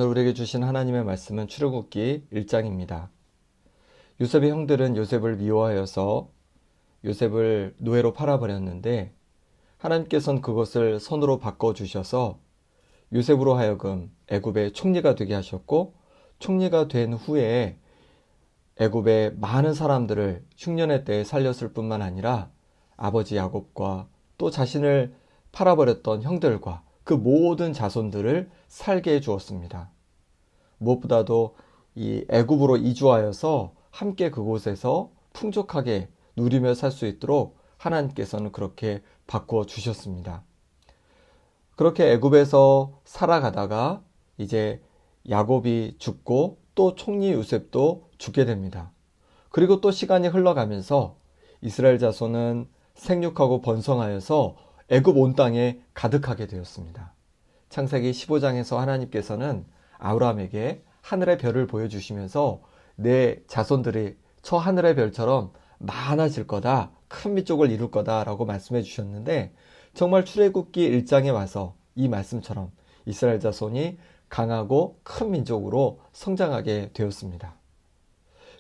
오늘 우리에게 주신 하나님의 말씀은 출애굽기 1장입니다. 요셉의 형들은 요셉을 미워하여서 요셉을 노예로 팔아버렸는데 하나님께서는 그것을 선으로 바꿔주셔서 요셉으로 하여금 애굽의 총리가 되게 하셨고, 총리가 된 후에 애굽의 많은 사람들을 흉년의 때에 살렸을 뿐만 아니라 아버지 야곱과 또 자신을 팔아버렸던 형들과 그 모든 자손들을 살게 해 주었습니다. 무엇보다도 이 애굽으로 이주하여서 함께 그곳에서 풍족하게 누리며 살 수 있도록 하나님께서는 그렇게 바꾸어 주셨습니다. 그렇게 애굽에서 살아가다가 이제 야곱이 죽고 또 총리 요셉도 죽게 됩니다. 그리고 또 시간이 흘러가면서 이스라엘 자손은 생육하고 번성하여서 애굽 온 땅에 가득하게 되었습니다. 창세기 15장에서 하나님께서는 아브라함에게 하늘의 별을 보여주시면서 내 자손들이 저 하늘의 별처럼 많아질 거다, 큰 민족을 이룰 거다 라고 말씀해 주셨는데, 정말 출애굽기 1장에 와서 이 말씀처럼 이스라엘 자손이 강하고 큰 민족으로 성장하게 되었습니다.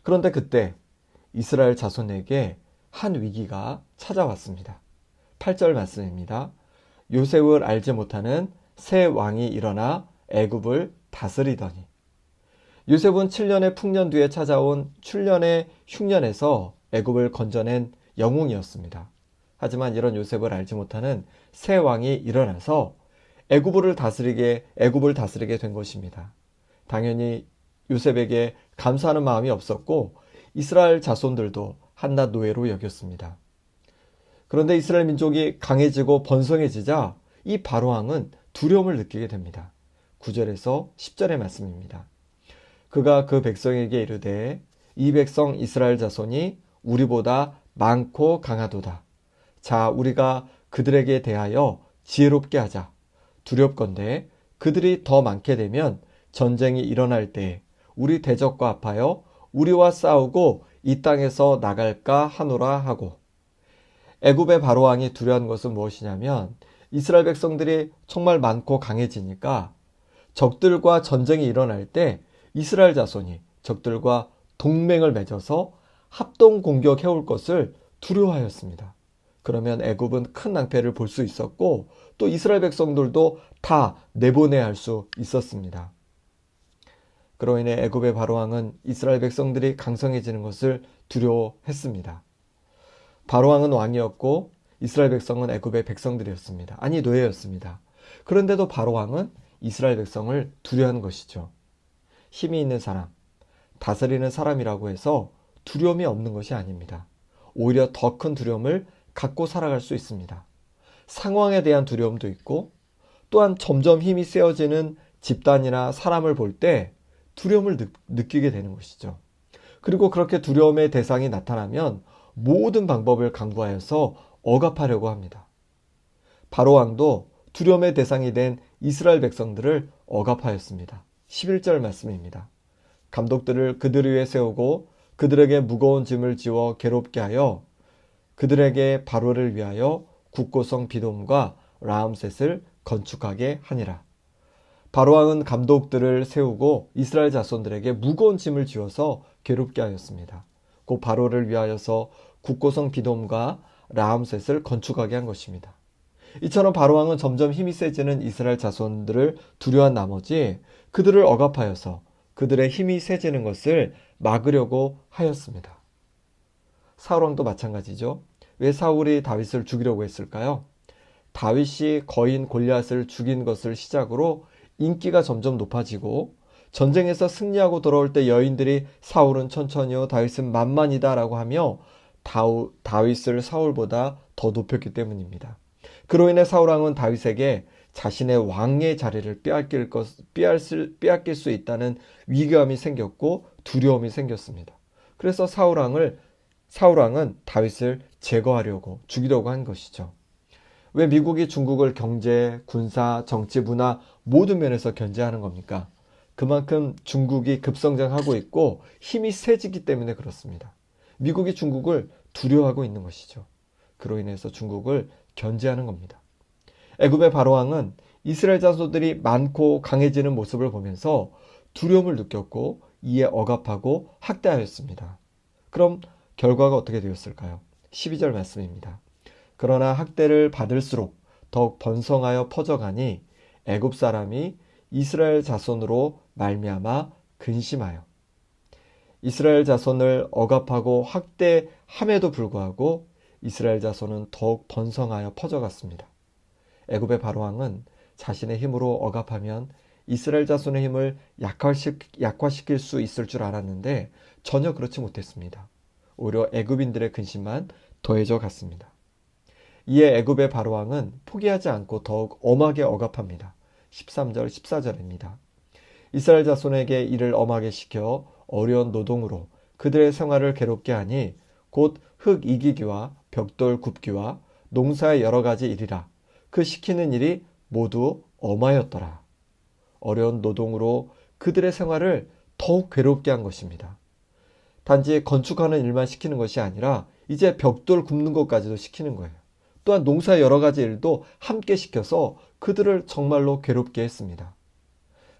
그런데 그때 이스라엘 자손에게 한 위기가 찾아왔습니다. 8절 말씀입니다. 요셉을 알지 못하는 새 왕이 일어나 애굽을 다스리더니. 요셉은 7년의 풍년 뒤에 찾아온 출년의 흉년에서 애굽을 건져낸 영웅이었습니다. 하지만 이런 요셉을 알지 못하는 새 왕이 일어나서 애굽을 다스리게 된 것입니다. 당연히 요셉에게 감사하는 마음이 없었고 이스라엘 자손들도 한낱 노예로 여겼습니다. 그런데 이스라엘 민족이 강해지고 번성해지자 이 바로왕은 두려움을 느끼게 됩니다. 9절에서 10절의 말씀입니다. 그가 그 백성에게 이르되 이 백성 이스라엘 자손이 우리보다 많고 강하도다. 자, 우리가 그들에게 대하여 지혜롭게 하자. 두렵건대 그들이 더 많게 되면 전쟁이 일어날 때에 우리 대적과 합하여 우리와 싸우고 이 땅에서 나갈까 하노라 하고. 애굽의 바로왕이 두려운 것은 무엇이냐면 이스라엘 백성들이 정말 많고 강해지니까 적들과 전쟁이 일어날 때 이스라엘 자손이 적들과 동맹을 맺어서 합동 공격해 올 것을 두려워하였습니다. 그러면 애굽은 큰 낭패를 볼 수 있었고 또 이스라엘 백성들도 다 내보내야 할 수 있었습니다. 그로 인해 애굽의 바로왕은 이스라엘 백성들이 강성해지는 것을 두려워했습니다. 바로왕은 왕이었고 이스라엘 백성은 애굽의 백성들이었습니다. 아니, 노예였습니다. 그런데도 바로왕은 이스라엘 백성을 두려워하는 것이죠. 힘이 있는 사람, 다스리는 사람이라고 해서 두려움이 없는 것이 아닙니다. 오히려 더 큰 두려움을 갖고 살아갈 수 있습니다. 상황에 대한 두려움도 있고 또한 점점 힘이 세어지는 집단이나 사람을 볼 때 두려움을 느끼게 되는 것이죠. 그리고 그렇게 두려움의 대상이 나타나면 모든 방법을 강구하여서 억압하려고 합니다. 바로왕도 두려움의 대상이 된 이스라엘 백성들을 억압하였습니다. 11절 말씀입니다. 감독들을 그들 위에 세우고 그들에게 무거운 짐을 지워 괴롭게 하여 그들에게 바로를 위하여 국고성 비돔과 라암셋을 건축하게 하니라. 바로왕은 감독들을 세우고 이스라엘 자손들에게 무거운 짐을 지어서 괴롭게 하였습니다. 곧 바로를 위하여서 국고성 비돔과 라암셋을 건축하게 한 것입니다. 이처럼 바로왕은 점점 힘이 세지는 이스라엘 자손들을 두려워한 나머지 그들을 억압하여서 그들의 힘이 세지는 것을 막으려고 하였습니다. 사울왕도 마찬가지죠. 왜 사울이 다윗을 죽이려고 했을까요? 다윗이 거인 골리앗을 죽인 것을 시작으로 인기가 점점 높아지고 전쟁에서 승리하고 돌아올 때 여인들이 사울은 천천히요 다윗은 만만이다 라고 하며 다윗을 사울보다 더 높였기 때문입니다. 그로 인해 사울왕은 다윗에게 자신의 왕의 자리를 빼앗길 수 있다는 위기감이 생겼고 두려움이 생겼습니다. 그래서 사울왕은 다윗을 제거하려고 죽이려고 한 것이죠. 왜 미국이 중국을 경제, 군사, 정치, 문화 모든 면에서 견제하는 겁니까? 그만큼 중국이 급성장하고 있고 힘이 세지기 때문에 그렇습니다. 미국이 중국을 두려워하고 있는 것이죠. 그로 인해서 중국을 견제하는 겁니다. 애굽의 바로왕은 이스라엘 자손들이 많고 강해지는 모습을 보면서 두려움을 느꼈고 이에 억압하고 학대하였습니다. 그럼 결과가 어떻게 되었을까요? 12절 말씀입니다. 그러나 학대를 받을수록 더욱 번성하여 퍼져가니 애굽 사람이 이스라엘 자손으로 말미암아 근심하여. 이스라엘 자손을 억압하고 학대함에도 불구하고 이스라엘 자손은 더욱 번성하여 퍼져갔습니다. 애굽의 바로왕은 자신의 힘으로 억압하면 이스라엘 자손의 힘을 약화시킬 수 있을 줄 알았는데 전혀 그렇지 못했습니다. 오히려 애굽인들의 근심만 더해져 갔습니다. 이에 애굽의 바로왕은 포기하지 않고 더욱 엄하게 억압합니다. 13절 14절입니다. 이스라엘 자손에게 이를 엄하게 시켜 어려운 노동으로 그들의 생활을 괴롭게 하니 곧 흙 이기기와 벽돌 굽기와 농사의 여러 가지 일이라. 그 시키는 일이 모두 엄하였더라. 어려운 노동으로 그들의 생활을 더욱 괴롭게 한 것입니다. 단지 건축하는 일만 시키는 것이 아니라 이제 벽돌 굽는 것까지도 시키는 거예요. 또한 농사의 여러 가지 일도 함께 시켜서 그들을 정말로 괴롭게 했습니다.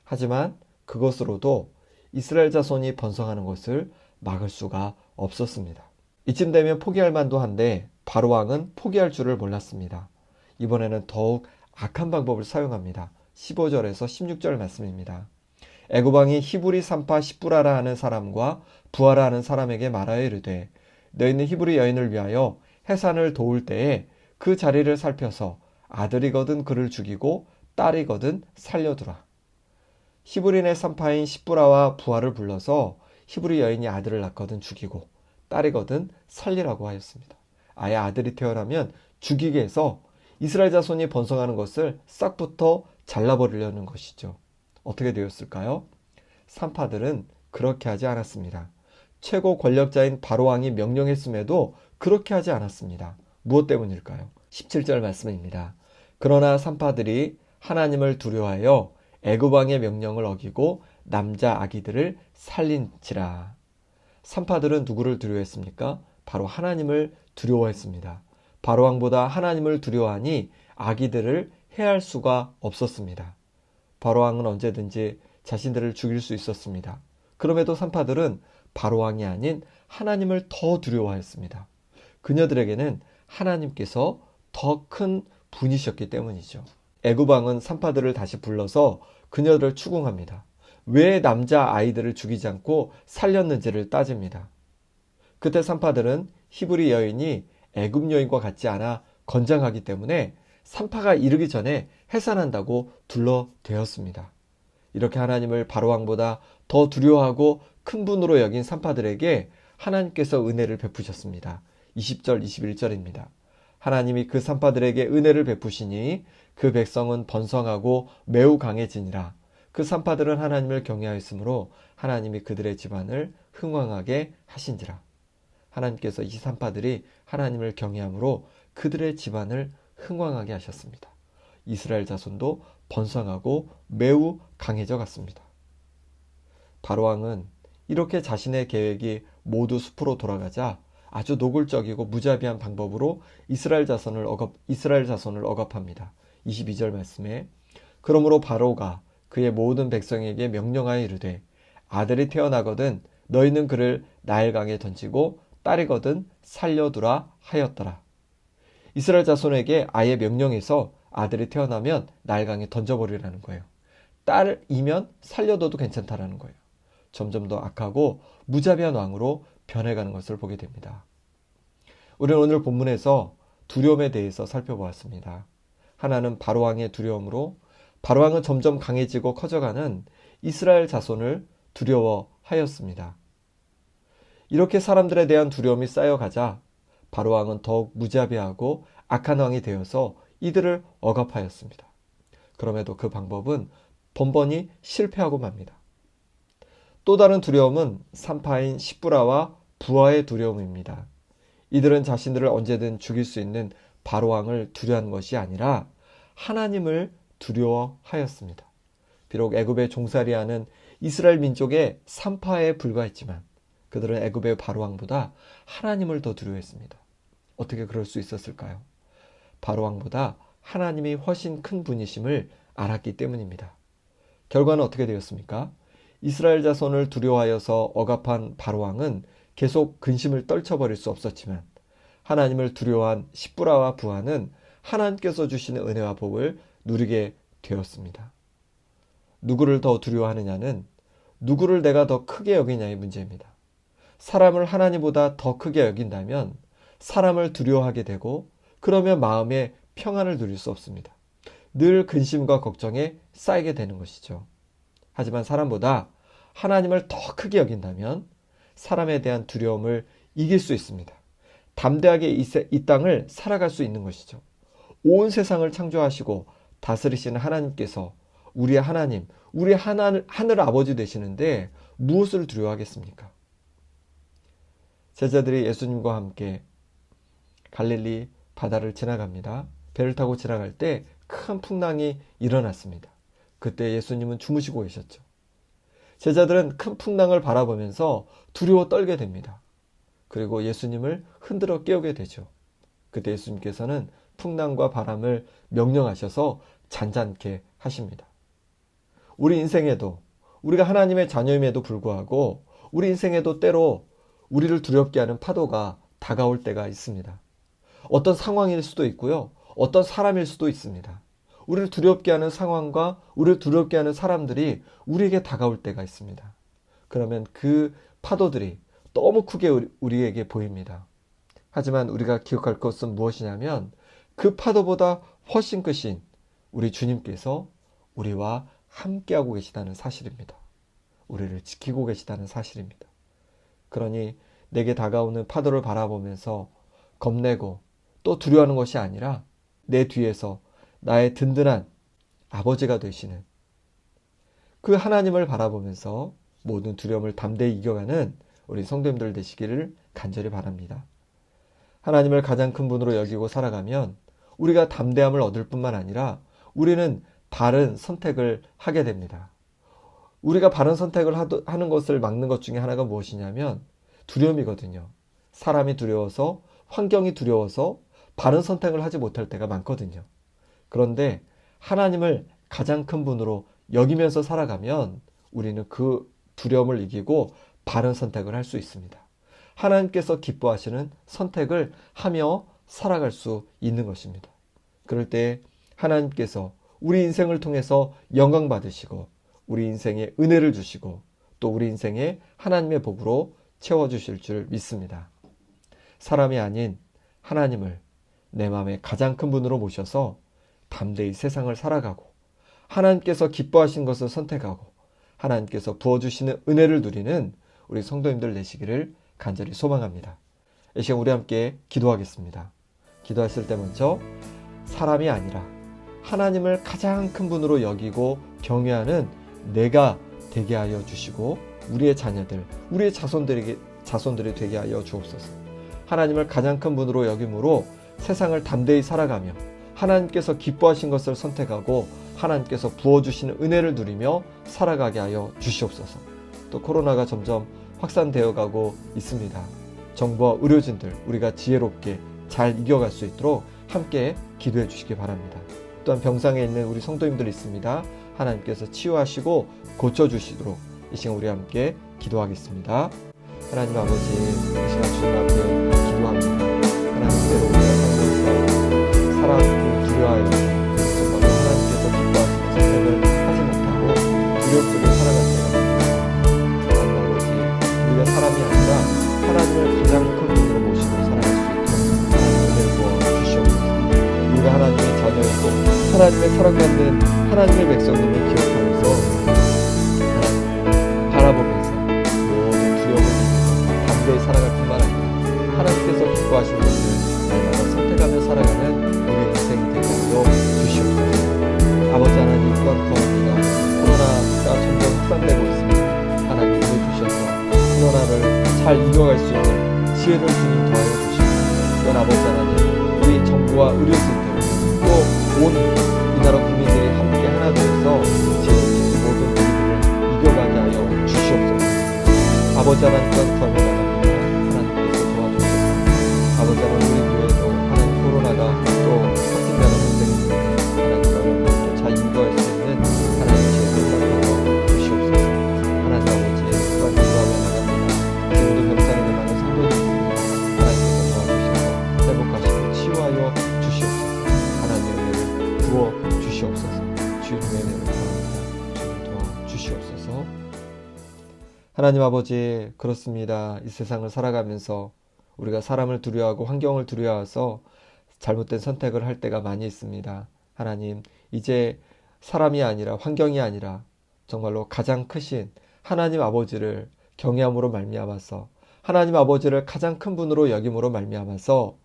하지만 그것으로도 이스라엘 자손이 번성하는 것을 막을 수가 없었습니다. 이쯤 되면 포기할 만도 한데 바로왕은 포기할 줄을 몰랐습니다. 이번에는 더욱 악한 방법을 사용합니다. 15절에서 16절 말씀입니다. 애굽 왕이 히브리 산파 십부라라 하는 사람과 부하라 하는 사람에게 말하여 이르되 너희는 히브리 여인을 위하여 해산을 도울 때에 그 자리를 살펴서 아들이거든 그를 죽이고 딸이거든 살려두라. 히브리네 산파인 십부라와 부하를 불러서 히브리 여인이 아들을 낳거든 죽이고 딸이거든 살리라고 하였습니다. 아예 아들이 태어나면 죽이게 해서 이스라엘 자손이 번성하는 것을 싹부터 잘라버리려는 것이죠. 어떻게 되었을까요? 산파들은 그렇게 하지 않았습니다. 최고 권력자인 바로왕이 명령했음에도 그렇게 하지 않았습니다. 무엇 때문일까요? 17절 말씀입니다. 그러나 산파들이 하나님을 두려워하여 애굽 왕의 명령을 어기고 남자 아기들을 살린지라. 산파들은 누구를 두려워했습니까? 바로 하나님을 두려워했습니다. 바로왕보다 하나님을 두려워하니 아기들을 해할 수가 없었습니다. 바로왕은 언제든지 자신들을 죽일 수 있었습니다. 그럼에도 산파들은 바로왕이 아닌 하나님을 더 두려워했습니다. 그녀들에게는 하나님께서 더 큰 분이셨기 때문이죠. 애굽 왕은 산파들을 다시 불러서 그녀들을 추궁합니다. 왜 남자 아이들을 죽이지 않고 살렸는지를 따집니다. 그때 산파들은 히브리 여인이 애굽 여인과 같지 않아 건장하기 때문에 산파가 이르기 전에 해산한다고 둘러대었습니다. 이렇게 하나님을 바로왕보다 더 두려워하고 큰 분으로 여긴 산파들에게 하나님께서 은혜를 베푸셨습니다. 20절 21절입니다. 하나님이 그 산파들에게 은혜를 베푸시니 그 백성은 번성하고 매우 강해지니라. 그 산파들은 하나님을 경외하였으므로 하나님이 그들의 집안을 흥왕하게 하신지라. 하나님께서 이 산파들이 하나님을 경외함으로 그들의 집안을 흥왕하게 하셨습니다. 이스라엘 자손도 번성하고 매우 강해져 갔습니다. 바로왕은 이렇게 자신의 계획이 모두 숲으로 돌아가자 아주 노골적이고 무자비한 방법으로 이스라엘 자손을 억압합니다. 22절 말씀에 그러므로 바로가 그의 모든 백성에게 명령하여 이르되 아들이 태어나거든 너희는 그를 나일강에 던지고 딸이거든 살려두라 하였더라. 이스라엘 자손에게 아예 명령해서 아들이 태어나면 나일강에 던져버리라는 거예요. 딸이면 살려둬도 괜찮다라는 거예요. 점점 더 악하고 무자비한 왕으로 변해가는 것을 보게 됩니다. 우리는 오늘 본문에서 두려움에 대해서 살펴보았습니다. 하나는 바로왕의 두려움으로 바로왕은 점점 강해지고 커져가는 이스라엘 자손을 두려워하였습니다. 이렇게 사람들에 대한 두려움이 쌓여가자 바로왕은 더욱 무자비하고 악한 왕이 되어서 이들을 억압하였습니다. 그럼에도 그 방법은 번번이 실패하고 맙니다. 또 다른 두려움은 산파인 십부라와 부하의 두려움입니다. 이들은 자신들을 언제든 죽일 수 있는 바로왕을 두려워한 것이 아니라 하나님을 두려워하였습니다. 비록 애굽에 종살이하는 이스라엘 민족의 산파에 불과했지만 그들은 애굽의 바로왕보다 하나님을 더 두려워했습니다. 어떻게 그럴 수 있었을까요? 바로왕보다 하나님이 훨씬 큰 분이심을 알았기 때문입니다. 결과는 어떻게 되었습니까? 이스라엘 자손을 두려워하여서 억압한 바로왕은 계속 근심을 떨쳐버릴 수 없었지만 하나님을 두려워한 십부라와 부하는 하나님께서 주시는 은혜와 복을 누리게 되었습니다. 누구를 더 두려워하느냐는 누구를 내가 더 크게 여기냐의 문제입니다. 사람을 하나님보다 더 크게 여긴다면 사람을 두려워하게 되고 그러면 마음에 평안을 누릴 수 없습니다. 늘 근심과 걱정에 쌓이게 되는 것이죠. 하지만 사람보다 하나님을 더 크게 여긴다면 사람에 대한 두려움을 이길 수 있습니다. 담대하게 이 땅을 살아갈 수 있는 것이죠. 온 세상을 창조하시고 다스리시는 하나님께서 우리의 하나님, 우리 하늘 아버지 되시는데 무엇을 두려워하겠습니까? 제자들이 예수님과 함께 갈릴리 바다를 지나갑니다. 배를 타고 지나갈 때 큰 풍랑이 일어났습니다. 그때 예수님은 주무시고 계셨죠. 제자들은 큰 풍랑을 바라보면서 두려워 떨게 됩니다. 그리고 예수님을 흔들어 깨우게 되죠. 그때 예수님께서는 풍랑과 바람을 명령하셔서 잔잔케 하십니다. 우리 인생에도 우리가 하나님의 자녀임에도 불구하고 우리 인생에도 때로 우리를 두렵게 하는 파도가 다가올 때가 있습니다. 어떤 상황일 수도 있고요. 어떤 사람일 수도 있습니다. 우리를 두렵게 하는 상황과 우리를 두렵게 하는 사람들이 우리에게 다가올 때가 있습니다. 그러면 그 파도들이 너무 크게 우리에게 보입니다. 하지만 우리가 기억할 것은 무엇이냐면 그 파도보다 훨씬 크신 우리 주님께서 우리와 함께하고 계시다는 사실입니다. 우리를 지키고 계시다는 사실입니다. 그러니 내게 다가오는 파도를 바라보면서 겁내고 또 두려워하는 것이 아니라 내 뒤에서 나의 든든한 아버지가 되시는 그 하나님을 바라보면서 모든 두려움을 담대히 이겨가는 우리 성도님들 되시기를 간절히 바랍니다. 하나님을 가장 큰 분으로 여기고 살아가면 우리가 담대함을 얻을 뿐만 아니라 우리는 바른 선택을 하게 됩니다. 우리가 바른 선택을 하는 것을 막는 것 중에 하나가 무엇이냐면 두려움이거든요. 사람이 두려워서, 환경이 두려워서 바른 선택을 하지 못할 때가 많거든요. 그런데 하나님을 가장 큰 분으로 여기면서 살아가면 우리는 그 두려움을 이기고 바른 선택을 할 수 있습니다. 하나님께서 기뻐하시는 선택을 하며 살아갈 수 있는 것입니다. 그럴 때 하나님께서 우리 인생을 통해서 영광 받으시고 우리 인생에 은혜를 주시고 또 우리 인생에 하나님의 복으로 채워주실 줄 믿습니다. 사람이 아닌 하나님을 내 마음의 가장 큰 분으로 모셔서 담대히 세상을 살아가고 하나님께서 기뻐하신 것을 선택하고 하나님께서 부어주시는 은혜를 누리는 우리 성도님들 되시기를 간절히 소망합니다. 이 시간 우리 함께 기도하겠습니다. 기도했을 때 먼저 사람이 아니라 하나님을 가장 큰 분으로 여기고 경외하는 내가 되게 하여 주시고 우리의 자녀들, 우리의 자손들이 되게 하여 주옵소서. 하나님을 가장 큰 분으로 여김으로 세상을 담대히 살아가며 하나님께서 기뻐하신 것을 선택하고 하나님께서 부어주시는 은혜를 누리며 살아가게 하여 주시옵소서. 또 코로나가 점점 확산되어 가고 있습니다. 정부와 의료진들 우리가 지혜롭게 잘 이겨갈 수 있도록 함께 기도해 주시기 바랍니다. 또한 병상에 있는 우리 성도님들 있습니다. 하나님께서 치유하시고 고쳐주시도록 이 시간 우리 함께 기도하겠습니다. 하나님 아버지, 이 시간 주님 앞에 기도합니다. 하나님께로 우리가 사람을 두려워하여 정말 하나님께서 기뻐하시는 선택을 하지 못하고 두려움 속에 살아갈 때가 있습니다. 하나님 아버지, 우리가 사람이 아니라 하나님을 가장 큰 분으로 모시고 살아갈 수 있도록 하나님의 은혜 주시옵소서. 우리가 하나님의 자녀이고 하나님의 사랑받는 하나님의 백성임을 기억하면서 하나님을 바라보면서 모든 두려움을 이기고 담대히 살아갈 뿐만 아니라 하나님께서 기뻐하시는 것을 날마다 선택하며 살아가는 우리 인생이 되게 하여 주시옵소서. 아버지 하나님 또한 구합니다. 코로나가 점점 확산되고 있습니다. 하나님 은혜 주셔서 코로나를 잘 이겨갈 수 있는 지혜를 주님 더하여 주시고 또한 아버지 하나님 우리 정부와 의료진들 또 온 우리나라 국민들이 함께 하나 되어서 지혜롭게 모든 위기를 이겨가게 하여 주시옵소서. 아버지 하나님 또한 구합니다. 하나님께서 도와주셔서 아버지 하나님 우리 교회도 하나님 코로나가 또 확진자가 발생했는데 하나님 또 잘 이겨갈 수 하나님 아버지, 그렇습니다. 이 세상을 살아가면서 우리가 사람을 두려워하고 환경을 두려워해서 잘못된 선택을 할 때가 많이 있습니다. 하나님, 이제 사람이 아니라 환경이 아니라 정말로 가장 크신 하나님 아버지를 경외함으로 말미암아서 하나님 아버지를 가장 큰 분으로 여김으로 말미암아서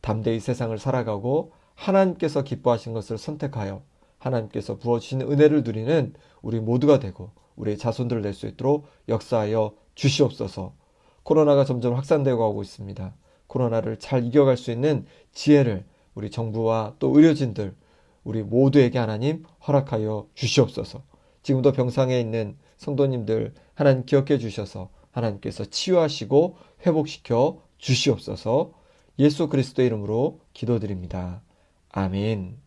담대히 세상을 살아가고 하나님께서 기뻐하신 것을 선택하여 하나님께서 부어주신 은혜를 누리는 우리 모두가 되고 우리의 자손들을 낼 수 있도록 역사하여 주시옵소서. 코로나가 점점 확산되고 가고 있습니다. 코로나를 잘 이겨갈 수 있는 지혜를 우리 정부와 또 의료진들 우리 모두에게 하나님 허락하여 주시옵소서. 지금도 병상에 있는 성도님들 하나님 기억해 주셔서 하나님께서 치유하시고 회복시켜 주시옵소서. 예수 그리스도의 이름으로 기도드립니다. 아멘.